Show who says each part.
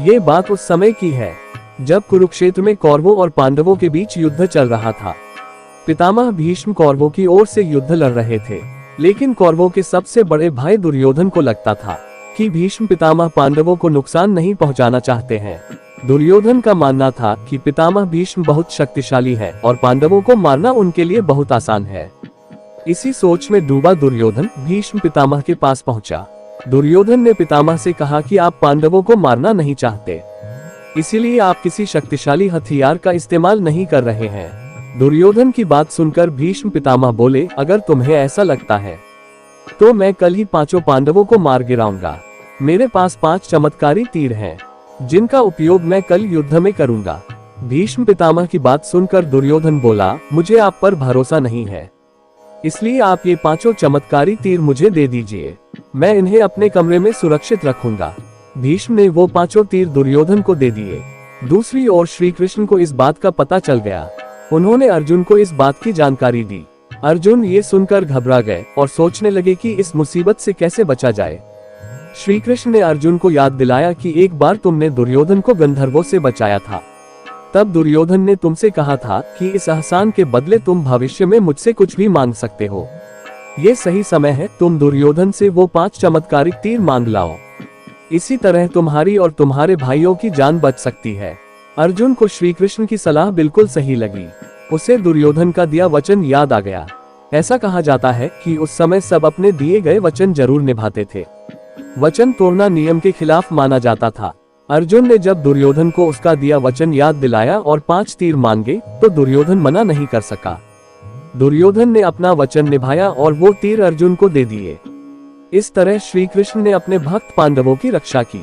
Speaker 1: ये बात उस समय की है जब कुरुक्षेत्र में कौरवों और पांडवों के बीच युद्ध चल रहा था। पितामह भीष्म कौरवों की ओर से युद्ध लड़ रहे थे, लेकिन कौरवों के सबसे बड़े भाई दुर्योधन को लगता था कि भीष्म पितामह पांडवों को नुकसान नहीं पहुंचाना चाहते हैं। दुर्योधन का मानना था कि पितामह भीष्म बहुत शक्तिशाली है और पांडवों को मारना उनके लिए बहुत आसान है। इसी सोच में डूबा दुर्योधन भीष्म पितामह के पास पहुंचा। दुर्योधन ने पितामह से कहा कि आप पांडवों को मारना नहीं चाहते, इसीलिए आप किसी शक्तिशाली हथियार का इस्तेमाल नहीं कर रहे हैं। दुर्योधन की बात सुनकर भीष्म पितामह बोले, अगर तुम्हें ऐसा लगता है तो मैं कल ही 5 पांडवों को मार गिराऊंगा। मेरे पास 5 चमत्कारी तीर हैं, जिनका उपयोग मैं कल युद्ध में करूंगा। भीष्म पितामह की बात सुनकर दुर्योधन बोला, मुझे आप पर भरोसा नहीं है, इसलिए आप ये 5 चमत्कारी तीर मुझे दे दीजिए, मैं इन्हें अपने कमरे में सुरक्षित रखूंगा। भीष्म ने वो 5 तीर दुर्योधन को दे दिए। दूसरी ओर श्री कृष्ण को इस बात का पता चल गया। उन्होंने अर्जुन को इस बात की जानकारी दी। अर्जुन ये सुनकर घबरा गए और सोचने लगे कि इस मुसीबत से कैसे बचा जाए। श्री कृष्ण ने अर्जुन को याद दिलाया कि एक बार तुमने दुर्योधन को गंधर्वों से बचाया था। तब दुर्योधन ने तुमसे कहा था कि इस एहसान के बदले तुम भविष्य में मुझसे कुछ भी मांग सकते हो। ये सही समय है, तुम दुर्योधन से वो 5 चमत्कारिक तीर मांग लाओ। इसी तरह तुम्हारी और तुम्हारे भाइयों की जान बच सकती है। अर्जुन को श्री कृष्ण की सलाह बिल्कुल सही लगी। उसे दुर्योधन का दिया वचन याद आ गया। ऐसा कहा जाता है कि उस समय सब अपने दिए गए वचन जरूर निभाते थे। वचन तोड़ना नियम के खिलाफ माना जाता था। अर्जुन ने जब दुर्योधन को उसका दिया वचन याद दिलाया और 5 तीर मांगे तो दुर्योधन मना नहीं कर सका। दुर्योधन ने अपना वचन निभाया और वो तीर अर्जुन को दे दिए। इस तरह श्री कृष्ण ने अपने भक्त पांडवों की रक्षा की।